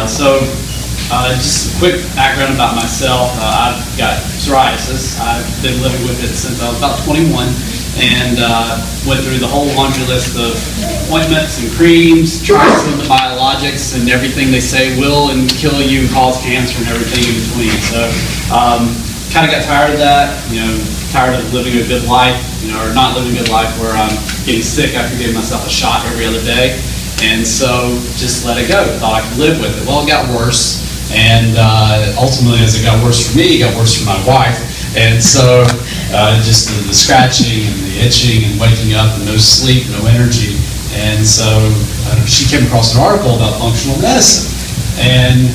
Just a quick background about myself. I've got psoriasis. I've been living with it since I was about 21, and went through the whole laundry list of ointments and creams, tried some of the biologics and everything they say will and kill you and cause cancer and everything in between. So kind of got tired of that, tired of living a good life, or not living a good life where I'm getting sick after giving myself a shot every other day. And so just let it go. Thought I could live with it. Well, it got worse. And ultimately, as it got worse for me, it got worse for my wife. And so just the scratching and the itching and waking up and no sleep, no energy. And so she came across an article about functional medicine. And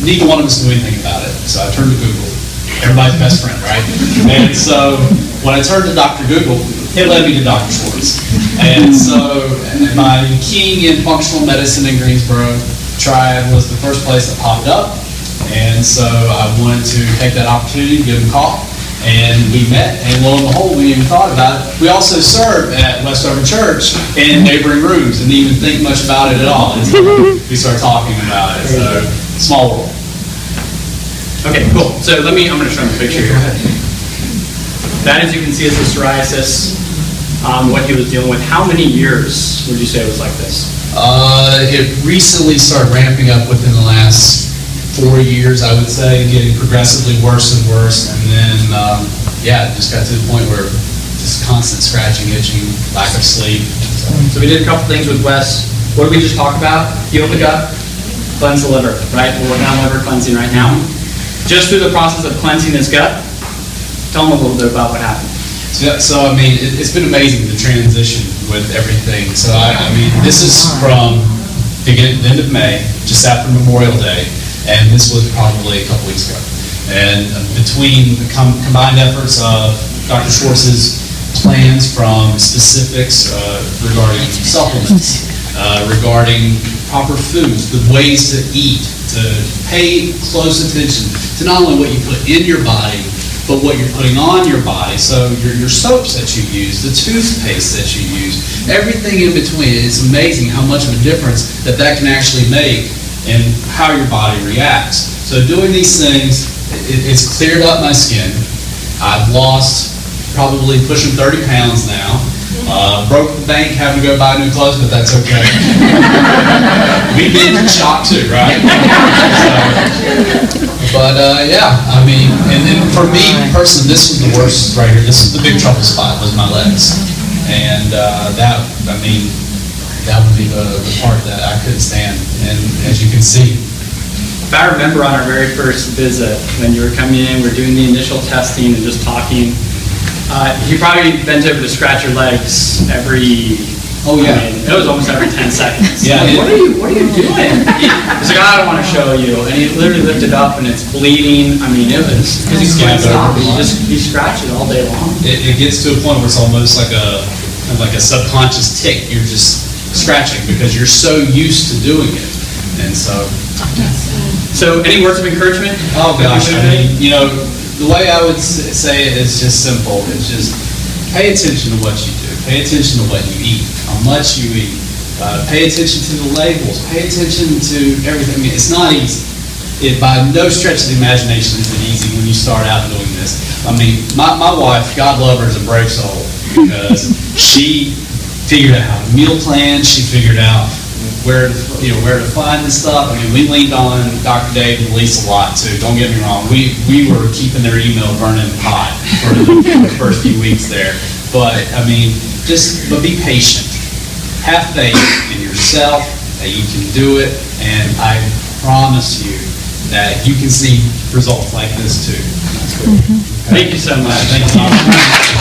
neither one of us knew anything about it. So I turned to Google. Everybody's best friend, right? And so when I turned to Dr. Google, it led me to Dr. Schwartz. And so my keying in functional medicine in Greensboro Triad was the first place that popped up. And so I wanted to take that opportunity to give him a call. And we met, and lo and behold, we even thought about it. We also serve at Westover Church in neighboring rooms and didn't even think much about it at all until we started talking about it. So, small world. Okay, cool. So I'm going to show him a picture here. That, as you can see, is the psoriasis, what he was dealing with. How many years would you say it was like this? It recently started ramping up within the last 4 years, I would say, getting progressively worse and worse. And then, it just got to the point where just constant scratching, itching, lack of sleep. So we did a couple things with Wes. What did we just talk about? Heal the gut, cleanse the liver, right? We're working on liver cleansing right now. Just through the process of cleansing his gut, tell him a little bit about what happened. So I mean, it's been amazing, the transition with everything. So, I mean, this is from the end of May, just after Memorial Day, and this was probably a couple weeks ago. And between the combined efforts of Dr. Schwartz's plans from specifics regarding supplements, regarding proper foods, the ways to eat, to pay close attention to not only what you put in your body, but what you're putting on your body. So your soaps that you use, the toothpaste that you use, everything in between. It's amazing how much of a difference that can actually make in how your body reacts. So doing these things, it's cleared up my skin. I've lost probably pushing 30 pounds now. Broke the bank having to go buy new clothes, but that's okay. We've been shocked too, right? I mean, and then for me personally, this was the worst right here. This is the big trouble spot, was my legs. And that would be the part that I couldn't stand. And as you can see, if I remember on our very first visit, when you were coming in, we're doing the initial testing and just talking, you probably bent over to scratch your legs every, it was almost every 10 seconds. Yeah. Like, what are you doing? He's like, I don't want to show you. And he literally lifted up and it's bleeding. I mean, it was, because he can't stop it. You scratch it all day long. It gets to a point where it's almost like a subconscious tick. You're just scratching because you're so used to doing it. And so any words of encouragement? Oh gosh, I mean, the way I would say it is just simple. It's just pay attention to what you do. Pay attention to what you eat, how much you eat. Pay attention to the labels. Pay attention to everything. I mean, it's not easy. By no stretch of the imagination is it easy when you start out doing this. I mean, my wife, God love her, is a brave soul because she figured out how to meal plan. She figured out where to find this stuff. I mean, we leaned on Dr. Dave and Lisa a lot too. Don't get me wrong. We were keeping their email burning hot for the first few weeks there. But I mean, but be patient. Have faith in yourself that you can do it, and I promise you that you can see results like this too. Thank you so much. Thank you.